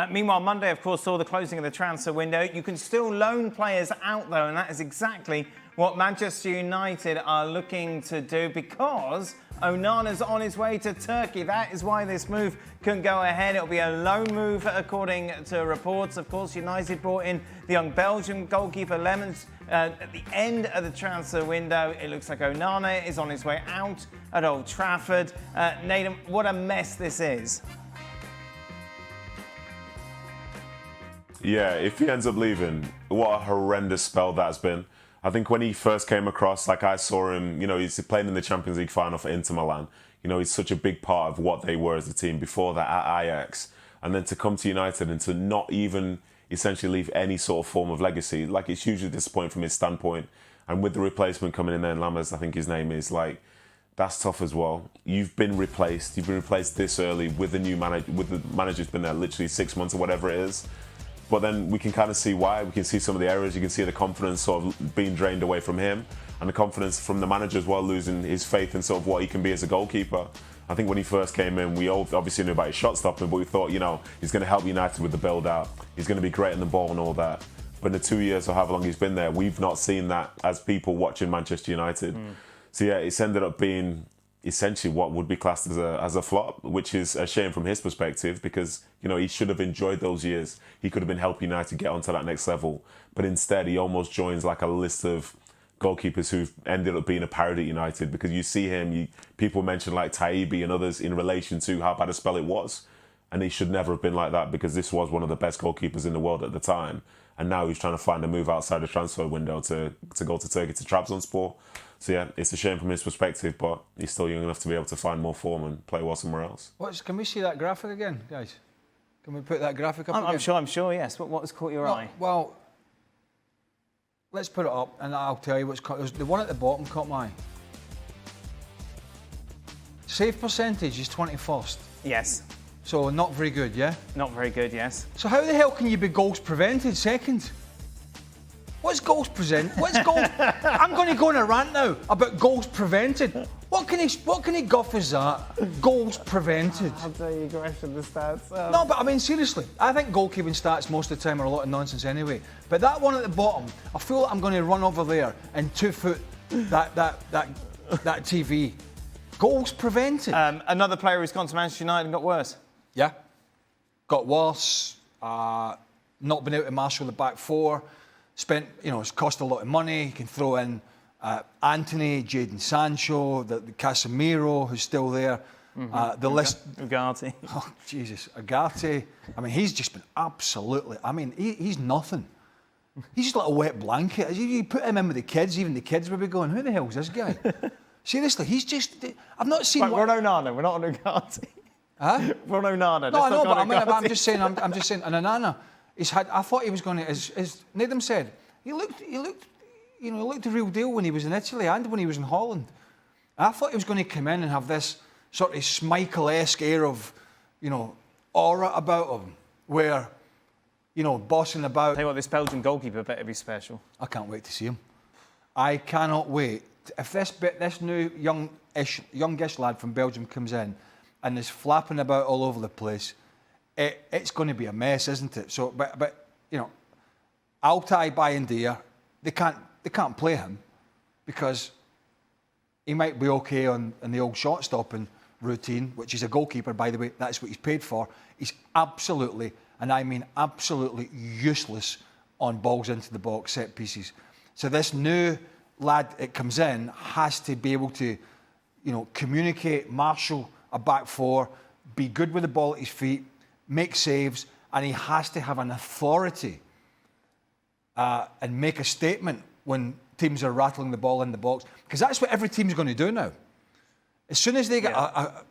Meanwhile, Monday, of course, saw the closing of the transfer window. You can still loan players out, though, and that is exactly what Manchester United are looking to do because Onana's on his way to Turkey. That is why this move can go ahead. It'll be a loan move, according to reports. Of course, United brought in the young Belgian goalkeeper Lemons at the end of the transfer window. It looks like Onana is on his way out at Old Trafford. Nedum, what a mess this is. Yeah, if he ends up leaving, what a horrendous spell that's been. I think when he first came across, like I saw him, he's playing in the Champions League final for Inter Milan. He's such a big part of what they were as a team before that at Ajax. And then to come to United and to not even essentially leave any sort of form of legacy, like it's hugely disappointing from his standpoint. And with the replacement coming in there, Lammers, I think his name is, that's tough as well. You've been replaced this early with the new manager, with the manager's been there literally 6 months or whatever it is. But then we can kind of see why. We can see some of the errors. You can see the confidence sort of being drained away from him and the confidence from the manager as well, losing his faith in sort of what he can be as a goalkeeper. I think when he first came in, we all obviously knew about his shot stopping, but we thought, he's going to help United with the build-out. He's going to be great in the ball and all that. But in the 2 years or however long he's been there, we've not seen that as people watching Manchester United. So yeah, it's ended up being essentially what would be classed as a flop, which is a shame from his perspective because, he should have enjoyed those years. He could have been helping United get onto that next level. But instead, he almost joins like a list of goalkeepers who've ended up being a parody at United because you see him, people mention like Taibbi and others in relation to how bad a spell it was. And he should never have been like that because this was one of the best goalkeepers in the world at the time. And now he's trying to find a move outside the transfer window to go to Turkey, to Trabzonspor. So yeah, it's a shame from his perspective, but he's still young enough to be able to find more form and play well somewhere else. Can we see that graphic again, guys? Can we put that graphic up again? I'm sure, yes. What has caught your eye? Well, let's put it up and I'll tell you what's caught. The one at the bottom caught my eye. Save percentage is 21st. Yes. So not very good, yeah? Not very good, yes. So how the hell can you be goals prevented second? What's goals prevented? What's goal? I'm going to go on a rant now about goals prevented. What kind of guff is that? Goals prevented. I'll tell you, question the stats. No, but I mean seriously, I think goalkeeping stats most of the time are a lot of nonsense anyway. But that one at the bottom, I feel like I'm going to run over there and 2 foot that TV. Goals prevented. Another player who's gone to Manchester United and got worse. Yeah, got worse. Not been able to marshal the back four. Spent, it's cost a lot of money. You can throw in Anthony, Jadon Sancho, the Casemiro, who's still there. The list. Ugarte. Oh, Jesus. Ugarte. I mean, he's just been absolutely. I mean, he's nothing. He's just like a wet blanket. You put him in with the kids, even the kids would be going, who the hell's this guy? Seriously, he's just. I've not seen. Right, we're on Onana, we're not on Ugarte. Huh? We're on Onana. No, I know, but I'm just saying. And Onana. I thought he was going to, as Nedum said, he looked the real deal when he was in Italy and when he was in Holland. I thought he was going to come in and have this sort of Schmeichel-esque air of, aura about him, where, bossing about. Tell you what, this Belgian goalkeeper better be special. I can't wait to see him. I cannot wait. If this new youngish lad from Belgium comes in and is flapping about all over the place. It's going to be a mess, isn't it? So, but Altay Bayindir, they can't play him because he might be okay on the old shot stopping routine, which is a goalkeeper, by the way. That's what he's paid for. He's absolutely, and I mean absolutely, useless on balls into the box, set pieces. So this new lad that comes in has to be able to, communicate, marshal a back four, be good with the ball at his feet, make saves, and he has to have an authority and make a statement when teams are rattling the ball in the box, because that's what every team's going to do now. As soon as they get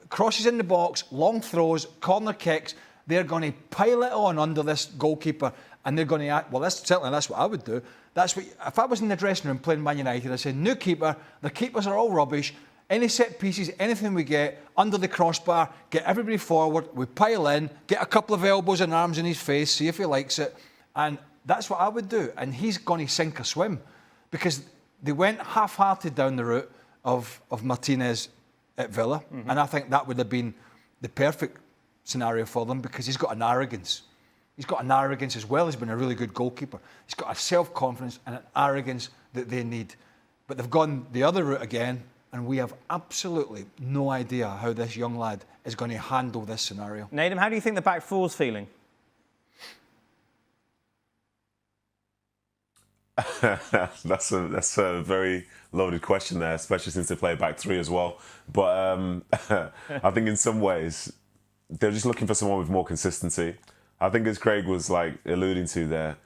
crosses in the box, long throws, corner kicks, they're going to pile it on under this goalkeeper, and they're going to act. Well, that's what I would do. That's what if I was in the dressing room playing Man United, I said, new keeper. The keepers are all rubbish. Any set pieces, anything we get, under the crossbar, get everybody forward, we pile in, get a couple of elbows and arms in his face, see if he likes it. And that's what I would do. And he's going to sink or swim because they went half-hearted down the route of Martinez at Villa. And I think that would have been the perfect scenario for them because he's got an arrogance. He's got an arrogance as well as being a really good goalkeeper. He's got a self-confidence and an arrogance that they need. But they've gone the other route again, and we have absolutely no idea how this young lad is going to handle this scenario. Nedum, how do you think the back four's feeling? That's a very loaded question there, especially since they play back three as well. But I think in some ways they're just looking for someone with more consistency. I think, as Craig was alluding to there,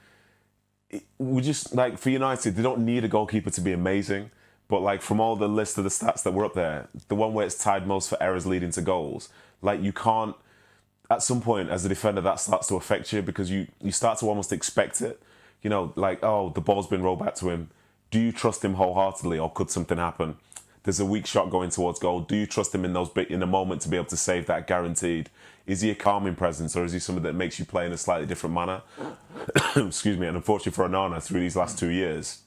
we just for United, they don't need a goalkeeper to be amazing. But from all the list of the stats that were up there, the one where it's tied most for errors leading to goals, you can't. At some point, as a defender, that starts to affect you because you start to almost expect it. Oh, the ball's been rolled back to him. Do you trust him wholeheartedly, or could something happen? There's a weak shot going towards goal. Do you trust him in a moment to be able to save that guaranteed? Is he a calming presence, or is he somebody that makes you play in a slightly different manner? Excuse me. And unfortunately for Onana, through these last 2 years,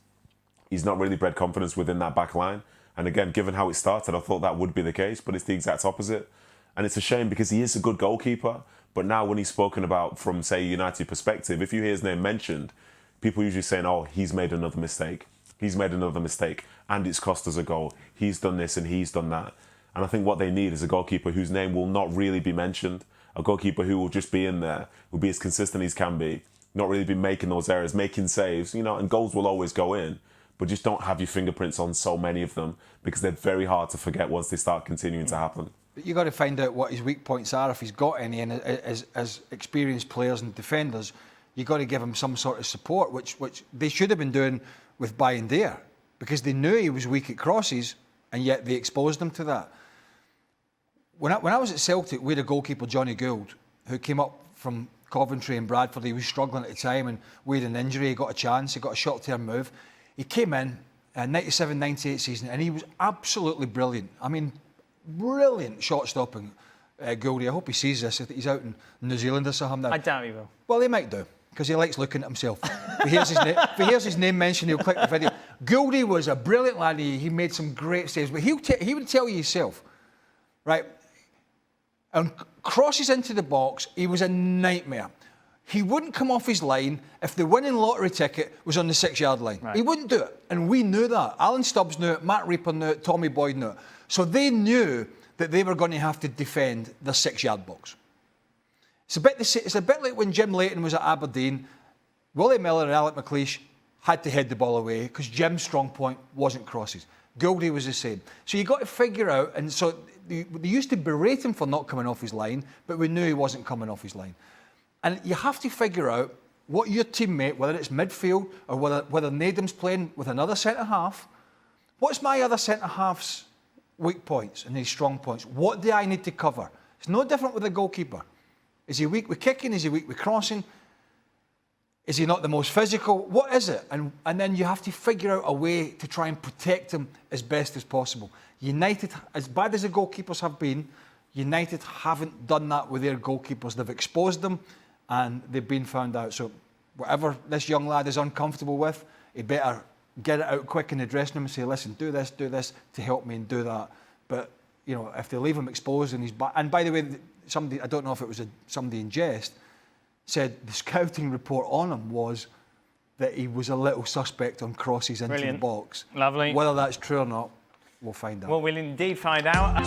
he's not really bred confidence within that back line. And again, given how it started, I thought that would be the case, but it's the exact opposite. And it's a shame because he is a good goalkeeper. But now when he's spoken about from, say, a United perspective, if you hear his name mentioned, people usually saying, oh, he's made another mistake. He's made another mistake. And it's cost us a goal. He's done this and he's done that. And I think what they need is a goalkeeper whose name will not really be mentioned. A goalkeeper who will just be in there, will be as consistent as can be, not really be making those errors, making saves, and goals will always go in. But just don't have your fingerprints on so many of them because they're very hard to forget once they start continuing to happen. But you've got to find out what his weak points are, if he's got any. And as experienced players and defenders, you've got to give him some sort of support, which they should have been doing with Bayindir, because they knew he was weak at crosses, and yet they exposed him to that. When I was at Celtic, we had a goalkeeper, Johnny Gould, who came up from Coventry and Bradford. He was struggling at the time, and we had an injury. He got a chance. He got a short-term move. He came in, 97-98 season, and he was absolutely brilliant. I mean, brilliant shot-stopping, Goldie. I hope he sees this. He's out in New Zealand or something now. I doubt he will. Well, he might do, because he likes looking at himself. If he hears his name mentioned, he'll click the video. Goldie was a brilliant lad. He made some great saves, but he would tell you himself, right? And crosses into the box, he was a nightmare. He wouldn't come off his line if the winning lottery ticket was on the 6-yard line. Right. He wouldn't do it. And we knew that. Alan Stubbs knew it, Matt Reaper knew it, Tommy Boyd knew it. So they knew that they were going to have to defend the 6-yard box. It's a bit like when Jim Leighton was at Aberdeen. Willie Miller and Alec McLeish had to head the ball away because Jim's strong point wasn't crosses. Goldie was the same. So you got to figure out, and so they used to berate him for not coming off his line, but we knew he wasn't coming off his line. And you have to figure out what your teammate, whether it's midfield or whether Nedum's playing with another centre-half, what's my other centre-half's weak points and his strong points? What do I need to cover? It's no different with the goalkeeper. Is he weak with kicking? Is he weak with crossing? Is he not the most physical? What is it? And then you have to figure out a way to try and protect him as best as possible. United, as bad as the goalkeepers have been, United haven't done that with their goalkeepers. They've exposed them and they've been found out. So whatever this young lad is uncomfortable with, he better get it out quick in the dressing room and say, listen, do this to help me and do that. But, if they leave him exposed and he's back. And by the way, somebody, I don't know if it was somebody in jest, said the scouting report on him was that he was a little suspect on crosses into the box. Lovely. Whether that's true or not, we'll find out. Well, we'll indeed find out.